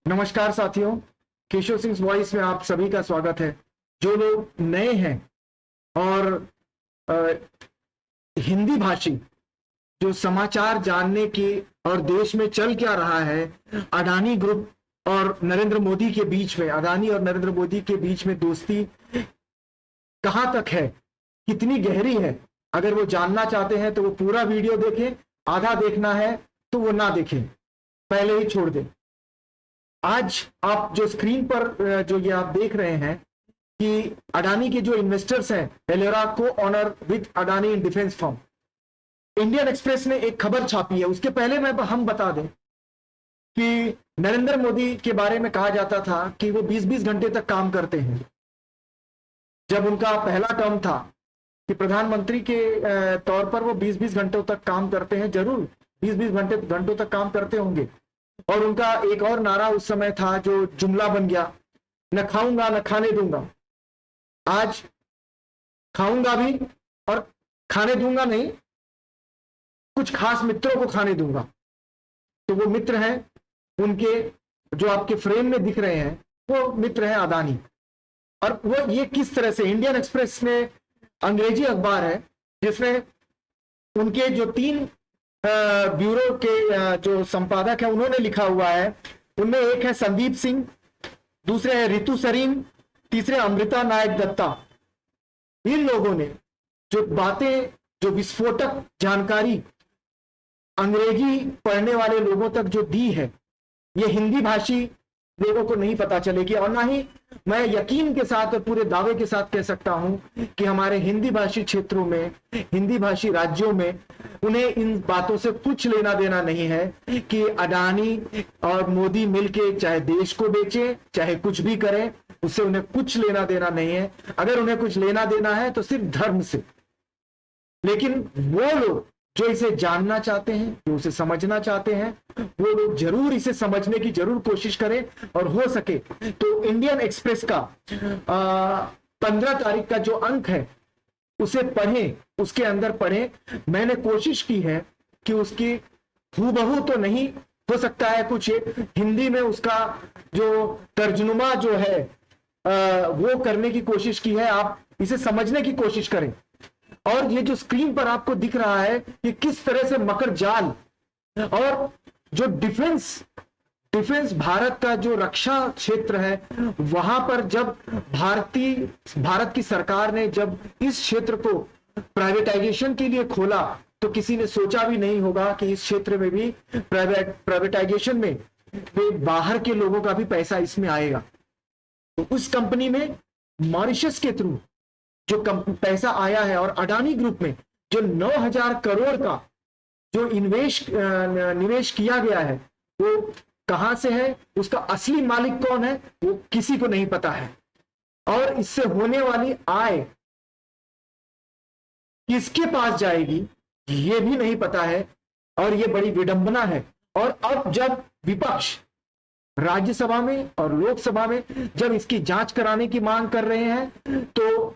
नमस्कार साथियों, केशव सिंह वॉइस में आप सभी का स्वागत है। जो लोग नए हैं और अ, हिंदी भाषी जो समाचार जानने की और देश में चल क्या रहा है, अडानी ग्रुप और नरेंद्र मोदी के बीच में, अडानी और नरेंद्र मोदी के बीच में दोस्ती कहां तक है, कितनी गहरी है, अगर वो जानना चाहते हैं तो वो पूरा वीडियो देखें। आधा देखना है तो वो ना देखें, पहले ही छोड़ दें। आज आप जो स्क्रीन पर जो ये आप देख रहे हैं कि अडानी के जो इन्वेस्टर्स हैं, Ellora co owner with Adani in defence firm, Indian Express ने एक खबर छापी है। उसके पहले मैं हम बता दें कि नरेंद्र मोदी के बारे में कहा जाता था कि वो 20-20 घंटे तक काम करते हैं। जब उनका पहला टर्म था कि प्रधानमंत्री के तौर पर वो 20-20 घंटों तक काम करते हैं, जरूर 20-20 घंटों तक काम करते होंगे। और उनका एक और नारा उस समय था जो जुमला बन गया, न खाऊंगा न खाने दूंगा। आज खाऊंगा भी और खाने दूंगा नहीं, कुछ खास मित्रों को खाने दूंगा। तो वो मित्र हैं उनके, जो आपके फ्रेम में दिख रहे हैं, वो मित्र हैं अडानी। और वो ये किस तरह से, इंडियन एक्सप्रेस ने अंग्रेजी अखबार है जिसमें उनके जो 3 ब्यूरो के जो संपादक है उन्होंने लिखा हुआ है। उनमें एक है संदीप सिंह, दूसरे है रितु सरीन, तीसरे अमृता नायक दत्ता। इन लोगों ने जो बातें, जो विस्फोटक जानकारी अंग्रेजी पढ़ने वाले लोगों तक जो दी है, ये हिंदी भाषी लोगों को नहीं पता चलेगी। और ना ही मैं यकीन के साथ और पूरे दावे के साथ कह सकता हूं कि हमारे हिंदी भाषी क्षेत्रों में, हिंदी भाषी राज्यों में उन्हें इन बातों से कुछ लेना देना नहीं है कि अडानी और मोदी मिलके चाहे देश को बेचे, चाहे कुछ भी करें, उससे उन्हें कुछ लेना देना नहीं है। अगर उन्हें कुछ लेना देना है तो सिर्फ धर्म से। लेकिन वो लोग जो इसे जानना चाहते हैं, जो उसे समझना चाहते हैं, वो लोग जरूर इसे समझने की जरूर कोशिश करें। और हो सके तो इंडियन एक्सप्रेस का 15 तारीख का जो अंक है उसे पढ़ें, उसके अंदर पढ़ें। मैंने कोशिश की है कि उसकी हूबहू तो नहीं, हो सकता है कुछ हिंदी में उसका जो तर्जुमा जो है वो करने की कोशिश की है। आप इसे समझने की कोशिश करें। और ये जो स्क्रीन पर आपको दिख रहा है कि किस तरह से मकर जाल और जो डिफेंस भारत का जो रक्षा क्षेत्र है, वहां पर जब भारत की सरकार ने जब इस क्षेत्र को प्राइवेटाइजेशन के लिए खोला तो किसी ने सोचा भी नहीं होगा कि इस क्षेत्र में भी प्राइवेटाइजेशन में बाहर के लोगों का भी पैसा इसमें आएगा। तो उस कंपनी में मॉरिशस के थ्रू जो पैसा आया है और अडानी ग्रुप में जो 9,000 करोड़ का जो निवेश किया गया है, वो कहां से है, उसका असली मालिक कौन है, वो किसी को नहीं पता है। और इससे होने वाली आय किसके पास जाएगी ये भी नहीं पता है। और ये बड़ी विडंबना है। और अब जब विपक्ष राज्यसभा में और लोकसभा में जब इसकी जांच कराने की मांग कर रहे हैं तो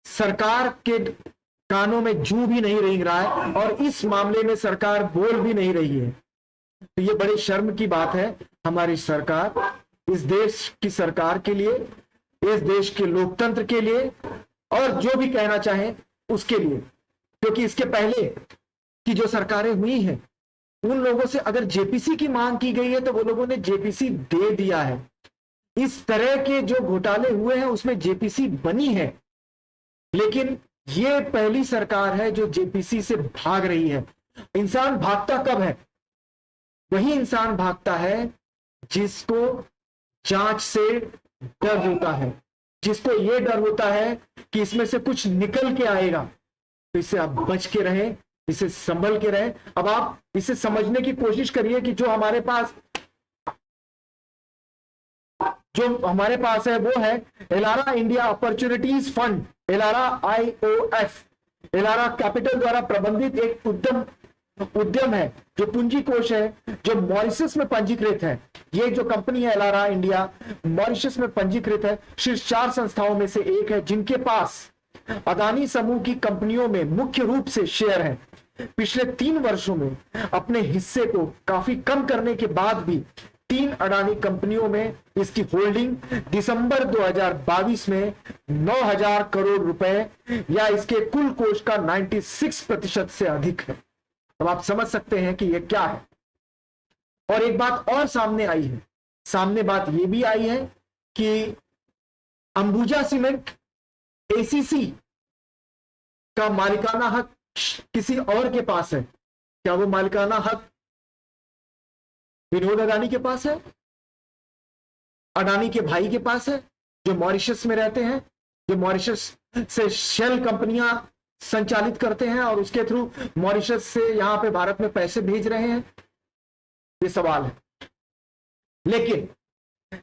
सरकार के कानों में जू भी नहीं रेंग रहा है और इस मामले में सरकार बोल भी नहीं रही है। तो ये बड़ी शर्म की बात है हमारी सरकार, इस देश की सरकार के लिए, इस देश के लोकतंत्र के लिए और जो भी कहना चाहें उसके लिए। क्योंकि इसके पहले की जो सरकारें हुई हैं उन लोगों से अगर जेपीसी की मांग की गई है तो वो लोगों ने जेपीसी दे दिया है। इस तरह के जो घोटाले हुए हैं उसमें जेपीसी बनी है। लेकिन ये पहली सरकार है जो जेपीसी से भाग रही है। इंसान भागता कब है? वही इंसान भागता है जिसको जांच से डर होता है, जिसको ये डर होता है कि इसमें से कुछ निकल के आएगा। तो इससे आप बच के रहें, इसे संभल के रहें। अब आप इसे समझने की कोशिश करिए कि जो हमारे पास है वो है Elara India opportunities fund, Elara IOF, Elara capital द्वारा प्रबंधित एक उद्यम है, जो पूंजी कोष है, जो मॉरिशस में पंजीकृत है। ये जो कंपनी है एलारा इंडिया, मॉरिशस में पंजीकृत है, शीर्ष 4 संस्थाओं में से एक है जिनके पास अदानी समूह की कंपनियों में मुख्य रूप से शेयर है। पिछले 3 वर्षों में अपने हिस्से को काफी कम करने के बाद भी 3 अडानी कंपनियों में इसकी होल्डिंग दिसंबर 2022 में 9,000 करोड़ रुपए या इसके कुल कोष का 96% से अधिक है। अब आप समझ सकते हैं कि यह क्या है। और एक बात और सामने आई है, सामने बात यह भी आई है कि अंबुजा सीमेंट एसीसी का मालिकाना हक किसी और के पास है। क्या वो मालिकाना हक विनोद अडानी के पास है, अडानी के भाई के पास है, जो मॉरिशस में रहते हैं, जो मॉरिशस से शेल कंपनियां संचालित करते हैं और उसके थ्रू मॉरिशस से यहां पे भारत में पैसे भेज रहे हैं? ये सवाल है। लेकिन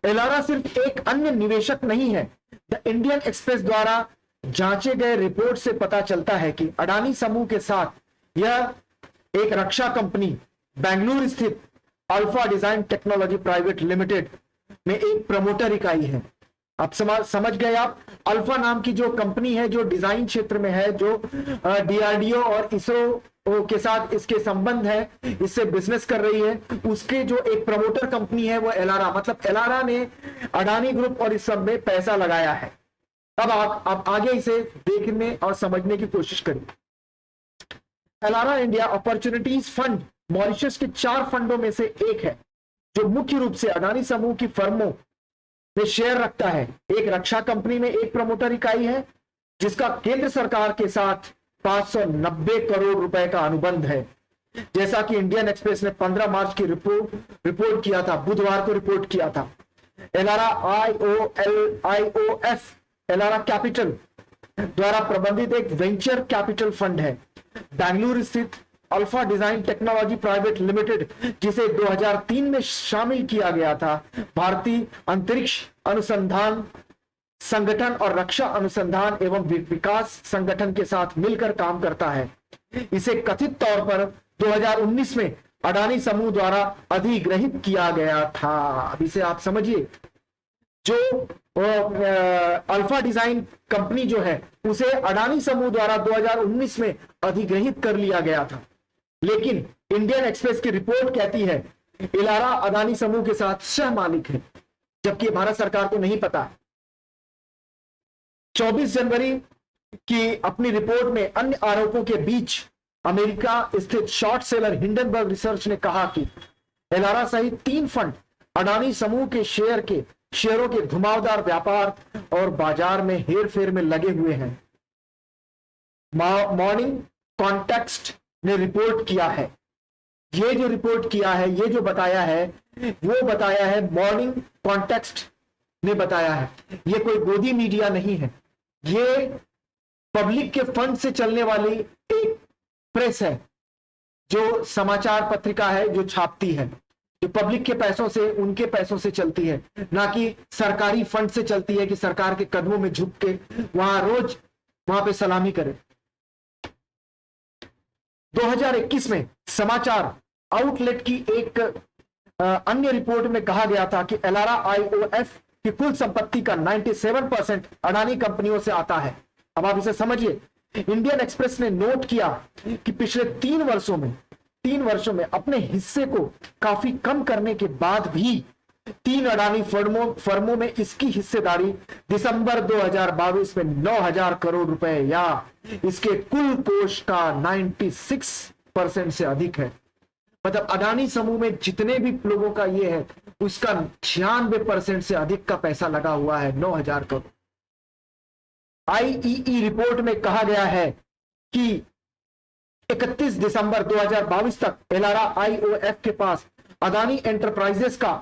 एलारा सिर्फ एक अन्य निवेशक नहीं है। द इंडियन एक्सप्रेस द्वारा जांचे गए रिपोर्ट से पता चलता है कि अडानी समूह के साथ यह एक रक्षा कंपनी बेंगलुरु स्थित alpha design technology private limited में एक प्रमोटर इकाई है। आप समझ गए आप, अल्फा नाम की जो कंपनी है, जो डिजाइन क्षेत्र में है, जो डीआरडीओ और इसरो के साथ इसके संबंध है, इससे बिजनेस कर रही है, उसके जो एक प्रमोटर कंपनी है वो एलारा, मतलब एलारा ने अडानी ग्रुप और इस सब में पैसा लगाया है। अब आप आगे इसे देखने और समझने की कोशिश करिए। Elara India opportunities fund Mauritius के 4 फंडों में से एक है जो मुख्य रूप से अडानी समूह की फर्मों में शेयर रखता है। एक रक्षा कंपनी में एक प्रमोटर इकाई है जिसका केंद्र सरकार के साथ 590 करोड़ रुपए का अनुबंध है। जैसा कि इंडियन एक्सप्रेस ने 15 मार्च की रिपोर्ट किया था, बुधवार को रिपोर्ट किया था। एलारा आईओएफ एलारा कैपिटल द्वारा प्रबंधित एक वेंचर कैपिटल फंड है। बेंगलुरु स्थित alpha design technology private limited, जिसे 2003 में शामिल किया गया था, भारतीय अंतरिक्ष अनुसंधान संगठन और रक्षा अनुसंधान एवं विकास संगठन के साथ मिलकर काम करता है। इसे कथित तौर पर 2019 में अडानी समूह द्वारा अधिग्रहित किया गया था। अब इसे आप समझिए, जो अल्फा डिजाइन कंपनी जो है उसे अडानी समूह द्वारा 2019 में अधिग्रहित कर लिया गया था। लेकिन इंडियन एक्सप्रेस की रिपोर्ट कहती है एलारा अडानी समूह के साथ सह मालिक है, जबकि भारत सरकार को नहीं पता। 24 जनवरी की अपनी रिपोर्ट में अन्य आरोपों के बीच अमेरिका स्थित शॉर्ट सेलर हिंडनबर्ग रिसर्च ने कहा कि एलारा सहित 3 फंड अडानी समूह के शेयरों के घुमावदार व्यापार और बाजार में हेरफेर में लगे हुए हैं। मॉर्निंग कॉन्टेक्स्ट ने रिपोर्ट किया है, ये जो रिपोर्ट किया है, ये जो बताया है, वो बताया है मॉर्निंग कॉन्टेक्स्ट ने बताया है। ये कोई गोदी मीडिया नहीं है, ये पब्लिक के फंड से चलने वाली एक प्रेस है, जो समाचार पत्रिका है, जो छापती है, जो पब्लिक के पैसों से, उनके पैसों से चलती है, ना कि सरकारी फंड से चलती है कि सरकार के कदमों में झुक के रोज वहां पे सलामी करे। 2021 में समाचार आउटलेट की एक अन्य रिपोर्ट में कहा गया था कि एलारा आईओएफ की कुल संपत्ति का 97% अडानी कंपनियों से आता है। अब आप इसे समझिए। इंडियन एक्सप्रेस ने नोट किया कि पिछले 3 वर्षों में अपने हिस्से को काफी कम करने के बाद भी 3 अडानी फर्मों में इसकी हिस्सेदारी दिसंबर 2022 में 9,000 करोड़ रुपए या इसके कुल कोष का 96% से अधिक है। मतलब अडानी समूह में जितने भी लोगों का ये है, उसका 96% से अधिक का पैसा लगा हुआ है, 9,000 करोड़। आईईई रिपोर्ट में कहा गया है कि 31 दिसंबर 2022 तक एलारा आईओएफ के पास अडानी एंटरप्राइजेस का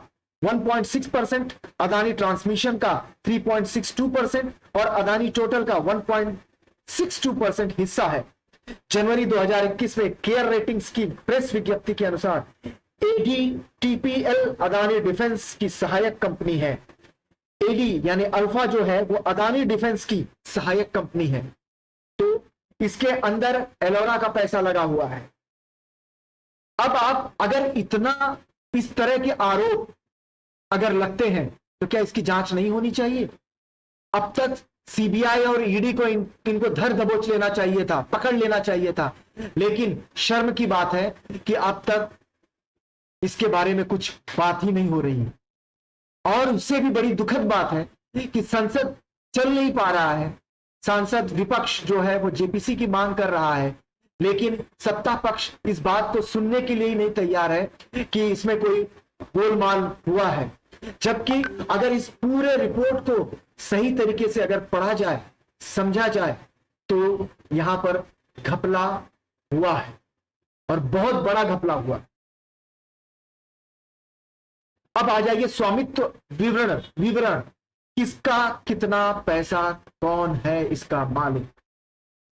1.6%, अडानी ट्रांसमिशन का 3.62% और अडानी टोटल का 1.62% हिस्सा है। जनवरी 2021 में केयर रेटिंग्स की प्रेस विज्ञप्ति के अनुसार एडीटीपीएल अडानी डिफेंस की सहायक कंपनी है। एडी यानी अल्फा जो है वो अडानी डिफेंस की सहायक कंपनी है, तो इसके अंदर एलोरा का पैसा लगा हुआ है। अब आप अगर इतना इस तरह के आरोप अगर लगते हैं तो क्या इसकी जांच नहीं होनी चाहिए? अब तक सीबीआई और ईडी को इनको धर दबोच लेना चाहिए था, पकड़ लेना चाहिए था। लेकिन शर्म की बात है कि अब तक इसके बारे में कुछ बात ही नहीं हो रही है। और उससे भी बड़ी दुखद बात है कि संसद चल नहीं पा रहा है। सांसद विपक्ष जो है वो जेपीसी की मांग कर रहा है, लेकिन सत्ता पक्ष इस बात को सुनने के लिए ही नहीं तैयार है कि इसमें कोई गोलमाल हुआ है। जबकि अगर इस पूरे रिपोर्ट को सही तरीके से अगर पढ़ा जाए, समझा जाए, तो यहां पर घपला हुआ है और बहुत बड़ा घपला हुआ। अब आ जाइए स्वामित्व विवरण किसका कितना पैसा, कौन है इसका मालिक।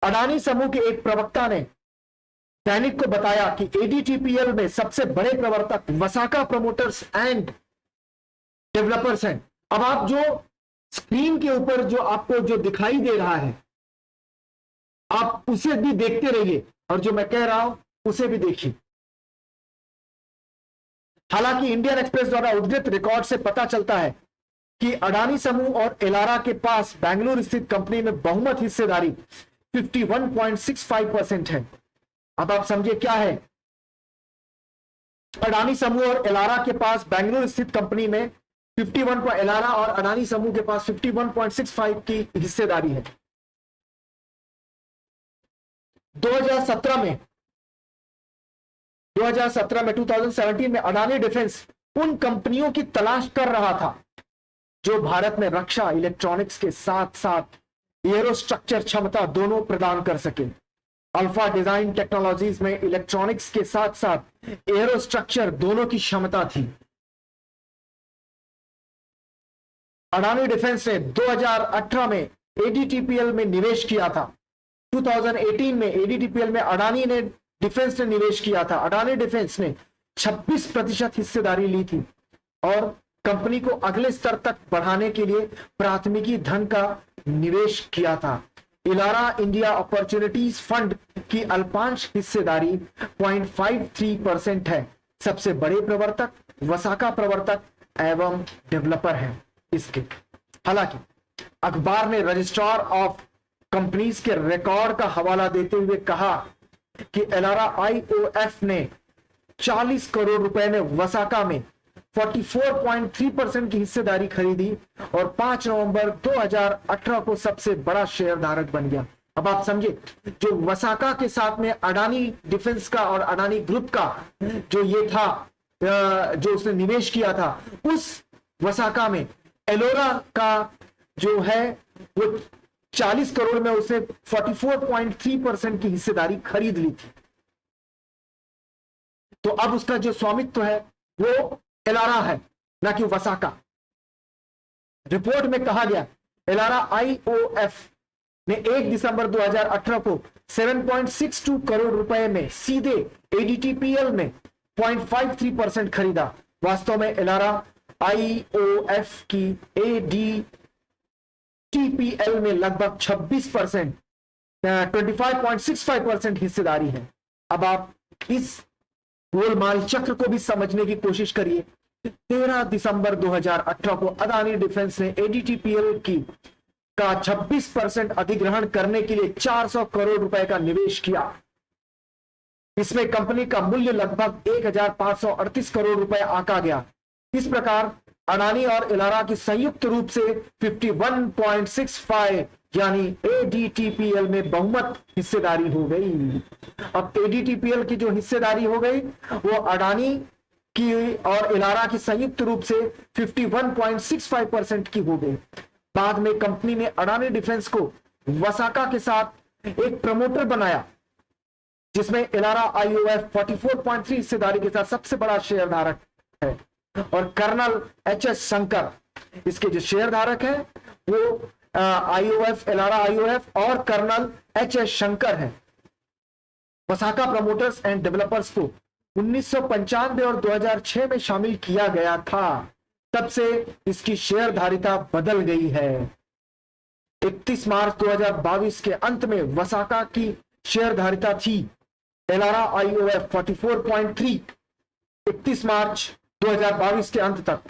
अडानी समूह के एक प्रवक्ता ने दैनिक को बताया कि एडीटीपीएल में सबसे बड़े प्रवर्तक वसाका प्रमोटर्स एंड डेवलपर्स हैं। अब आप जो स्क्रीन के ऊपर जो आपको जो दिखाई दे रहा है, आप उसे भी देखते रहिए और जो मैं कह रहा हूं उसे भी देखिए। हालांकि इंडियन एक्सप्रेस द्वारा उद्धृत रिकॉर्ड से पता चलता है कि अडानी समूह और एलारा के पास बेंगलुरु स्थित कंपनी में बहुमत हिस्सेदारी 51.65% है। अब आप समझिए क्या है। अडानी समूह और एलारा के पास बेंगलुरु स्थित कंपनी में 51 एलारा और अडानी समूह के पास 51.65 की हिस्सेदारी है। 2017 में अडानी डिफेंस उन कंपनियों की तलाश कर रहा था जो भारत में रक्षा इलेक्ट्रॉनिक्स के साथ साथ एरोस्ट्रक्चर क्षमता दोनों प्रदान कर सके। अल्फा डिजाइन टेक्नोलॉजीज में इलेक्ट्रॉनिक्स के साथ साथ एरोस्ट्रक्चर दोनों की क्षमता थी। अडानी डिफेंस ने 2018 में एडीटीपीएल में निवेश किया था। 2018 में एडीटीपीएल में अडानी ने डिफेंस ने निवेश किया था। अडानी डिफेंस ने 26% हिस्सेदारी ली थी और कंपनी को अगले स्तर तक बढ़ाने के लिए प्राथमिकी धन का निवेश किया था। इलारा इंडिया अपॉर्चुनिटीज फंड की अल्पांश हिस्सेदारी 0.53% है। सबसे बड़े प्रवर्तक वसाका प्रवर्तक एवं डेवलपर हैं इसके। हालांकि अखबार ने रजिस्ट्रार ऑफ कंपनीज के रिकॉर्ड का हवाला देते हुए कहा कि एलारा आईओएफ ने 40 करोड़ रुपए में वसाका में 44.3% की हिस्सेदारी खरीदी और 5 नवंबर 2018 को सबसे बड़ा शेयर धारक बन गया। अब आप समझे, जो वसाका के साथ में अडानी डिफेंस का और अडानी ग्रुप का जो ये था, जो उसने निवेश किया था, उस वसाका में एलोरा का जो है वो 40 करोड़ में उसने 44.3% की हिस्सेदारी खरीद ली थी। तो अब उसका जो स्वामित्व है वो एलारा है, ना कि वसाका। रिपोर्ट में कहा गया एलारा आईओएफ ने 1 दिसंबर 2018 को 7.62 करोड़ रुपए में सीधे एडीटीपीएल में 0.53% खरीदा। वास्तव में एलारा आईओएफ की एडीटीपीएल में लगभग 26% 25.65% हिस्सेदारी है। अब आप इस गोलमाल चक्र को भी समझने की कोशिश करिए। 13 दिसंबर 2018 को अडानी डिफेंस ने एडीटीपीएल की का 26% अधिग्रहण करने के लिए 400 करोड़ रुपए का निवेश किया। इसमें कंपनी का मूल्य लगभग 1538 करोड़ रुपए आंका गया। इस प्रकार अडानी और एलारा की संयुक्त रूप से 51.65 यानी एडीटीपीएल में बहुमत हिस्सेदारी हो गई। अब एडीटीपीएल की जो हिस्सेदारी हो गई वो अडानी की और एलारा की संयुक्त रूप से 51.65% की हो गई। बाद में कंपनी ने अडानी डिफेंस को वसाका के साथ एक प्रमोटर बनाया, जिसमें एलारा आईओएफ 44.3 हिस्सेदारी के साथ सबसे बड़ा शेयर धारक है और कर्नल एचएस शंकर इसके जो शेयर धारक है वो आईओएफ, एलारा आईओएफ और कर्नल एचएस शंकर है। वसाका प्रमोटर्स एंड डेवलपर्स को 1995 और 2006 में शामिल किया गया था। तब से इसकी शेयरधारिता बदल गई है। 31 मार्च 2022 के अंत में वसाका की शेयरधारिता थी एलारा आईओएफ 44.3। 31 मार्च 2022 के अंत तक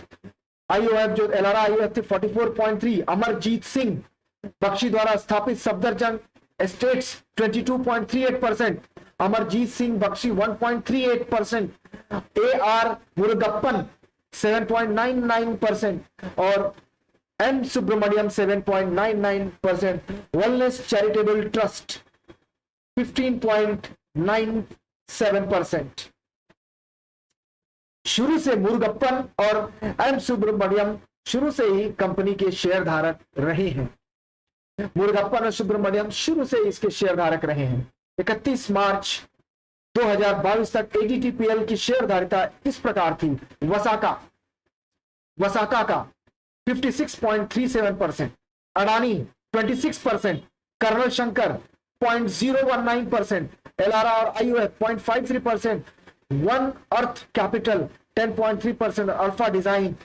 आईओएफ जो एलारा आईओएफ थे 44.3। अमरजीत सिंह बख्शी द्वारा स्थापित सफदरजंग एस्टेट्स 22.38%, अमरजीत सिंह बख्शी 1.38%, AR मुरुगप्पन 7.99% और M Subramaniam 7.99%, wellness charitable trust 15.97%। शुरू से मुरुगप्पन और एम सुब्रमण्यम शुरू से ही कंपनी के शेयर धारक रहे हैं। मुरुगप्पन और सुब्रमण्यम शुरू से इसके शेयर धारक रहे हैं। 31 मार्च 2022 तक ADTPL की शेयर धारिता इस प्रकार थी। वसाका का 56.37%, अडानी 26%, कर्नल शंकर 0.019%, एलारा और IOF 0.53%, one earth capital 10.3%, alpha design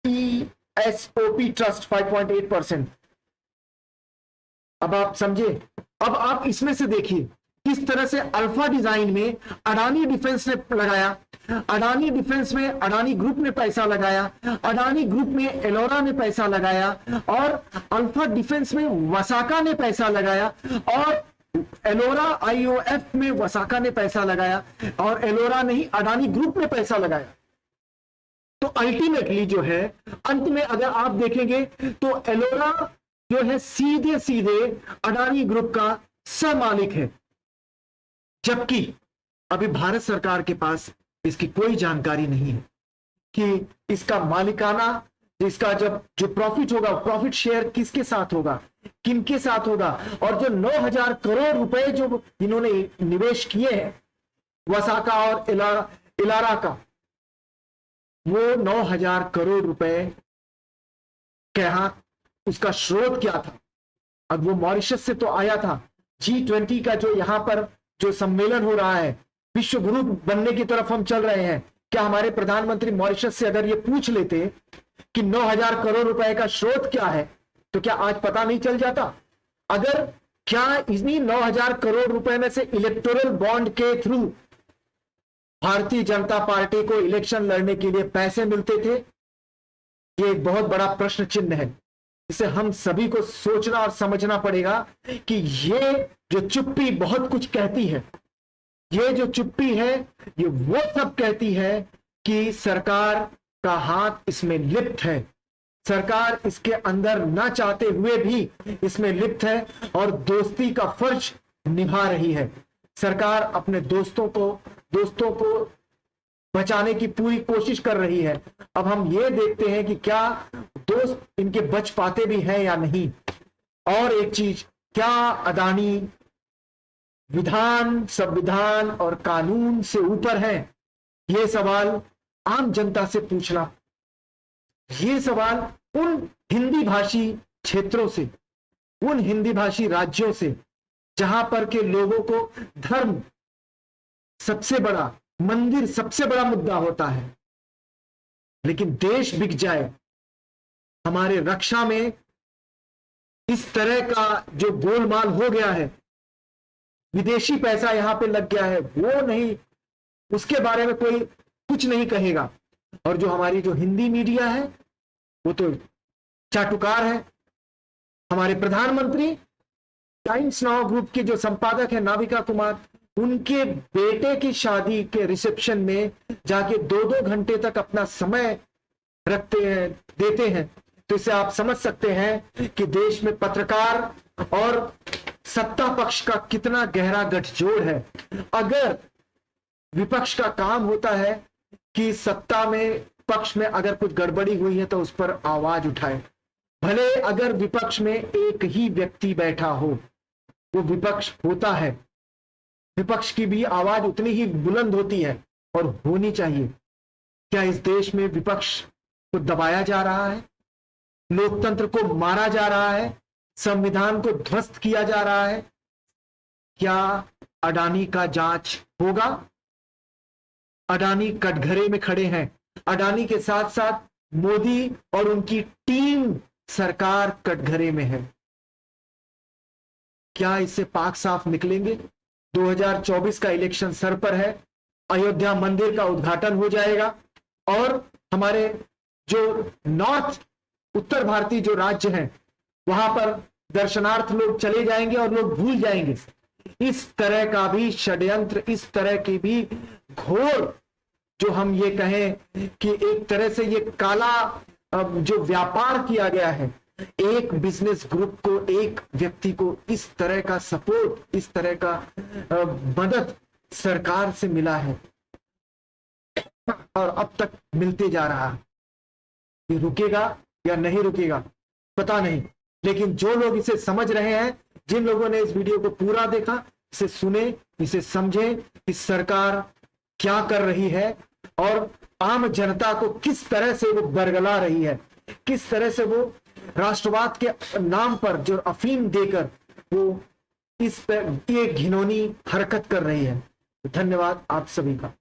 ESOP trust 5.8%। अब आप समझे, अब आप इसमें से देखिए किस तरह से अल्फा डिजाइन में अडानी डिफेंस ने लगाया, अडानी डिफेंस में अडानी ग्रुप ने पैसा लगाया, अडानी ग्रुप में एलोरा ने पैसा लगाया और अल्फा डिफेंस में वसाका ने पैसा लगाया और एलोरा IOF में वसाका ने पैसा लगाया और एलोरा नहीं अडानी ग्रुप ने पैसा लगाया। तो अल्टीमेटली जो है अंत में अगर आप देखेंगे तो एलोरा जो है सीधे सीधे अडानी ग्रुप का सहमालिक है, जबकि अभी भारत सरकार के पास इसकी कोई जानकारी नहीं है कि इसका मालिकाना, इसका जब जो प्रॉफिट होगा, प्रॉफिट शेयर किसके साथ होगा, किनके साथ होगा, और जो 9,000 करोड़ रुपए जो इन्होंने निवेश किए हैं वसाका और इलारा का, वो 9,000 करोड़ रुपए क्या, उसका स्रोत क्या था। अब वो मॉरिशस से तो आया था। G20 का जो यहां पर जो सम्मेलन हो रहा है, विश्व गुरु बनने की तरफ हम चल रहे हैं, क्या हमारे प्रधानमंत्री मॉरिशस से अगर ये पूछ लेते कि 9,000 करोड़ रुपए का स्रोत क्या है, तो क्या आज पता नहीं चल जाता। अगर क्या इन्हीं 9,000 करोड़ रुपए में से इलेक्टोरल बॉन्ड के थ्रू भारतीय जनता पार्टी को इलेक्शन लड़ने के लिए पैसे मिलते थे, ये एक बहुत बड़ा प्रश्न चिन्ह है। इसे हम सभी को सोचना और समझना पड़ेगा कि ये जो चुप्पी बहुत कुछ कहती है, ये जो चुप्पी है ये वो सब कहती है कि सरकार का हाथ इसमें लिप्त है, सरकार इसके अंदर ना चाहते हुए भी इसमें लिप्त है और दोस्ती का फर्ज निभा रही है। सरकार अपने दोस्तों को बचाने की पूरी कोशिश कर रही है। अब हम ये देखते हैं कि क्या दोस्त इनके बच पाते भी हैं या नहीं। और एक चीज, क्या अडानी विधान, संविधान और कानून से ऊपर है? ये सवाल आम जनता से पूछना, ये सवाल उन हिंदी भाषी क्षेत्रों से, उन हिंदी भाषी राज्यों से जहां पर के लोगों को धर्म सबसे बड़ा, मंदिर सबसे बड़ा मुद्दा होता है, लेकिन देश बिक जाए, हमारे रक्षा में इस तरह का जो गोलमाल हो गया है, विदेशी पैसा यहां पे लग गया है, वो नहीं, उसके बारे में कोई कुछ नहीं कहेगा। और जो हमारी जो हिंदी मीडिया है वो तो चाटुकार है। हमारे प्रधानमंत्री टाइम्स नाउ ग्रुप के जो संपादक है नाविका कुमार, उनके बेटे की शादी के रिसेप्शन में जाके 2-2 घंटे तक अपना समय रखते हैं, देते हैं। तो इससे आप समझ सकते हैं कि देश में पत्रकार और सत्ता पक्ष का कितना गहरा गठजोड़ है। अगर विपक्ष का काम होता है कि सत्ता में, पक्ष में अगर कुछ गड़बड़ी हुई है तो उस पर आवाज उठाए, भले अगर विपक्ष में एक ही व्यक्ति बैठा हो, वो विपक्ष होता है, विपक्ष की भी आवाज उतनी ही बुलंद होती है और होनी चाहिए। क्या इस देश में विपक्ष को दबाया जा रहा है, लोकतंत्र को मारा जा रहा है, संविधान को ध्वस्त किया जा रहा है? क्या अडानी का जांच होगा? अडानी कटघरे में खड़े हैं, अडानी के साथ साथ मोदी और उनकी टीम, सरकार कटघरे में है। क्या इससे पाक साफ निकलेंगे? 2024 का इलेक्शन सर पर है, अयोध्या मंदिर का उद्घाटन हो जाएगा और हमारे जो नॉर्थ, उत्तर भारतीय जो राज्य हैं, वहां पर दर्शनार्थ लोग चले जाएंगे और लोग भूल जाएंगे। इस तरह का भी षड्यंत्र, इस तरह की भी घोर, जो हम ये कहें कि एक तरह से ये काला जो व्यापार किया गया है, एक बिजनेस ग्रुप को, एक व्यक्ति को इस तरह का सपोर्ट, इस तरह का मदद सरकार से मिला है और अब तक मिलते जा रहा है। ये रुकेगा या नहीं रुकेगा पता नहीं, लेकिन जो लोग इसे समझ रहे हैं, जिन लोगों ने इस वीडियो को पूरा देखा, इसे सुने, इसे समझे कि सरकार क्या कर रही है और आम जनता को किस तरह से वो बरगला रही है, किस तरह से वो राष्ट्रवाद के नाम पर जो अफीम देकर वो इस तरह ये घिनौनी हरकत कर रही है। धन्यवाद आप सभी का।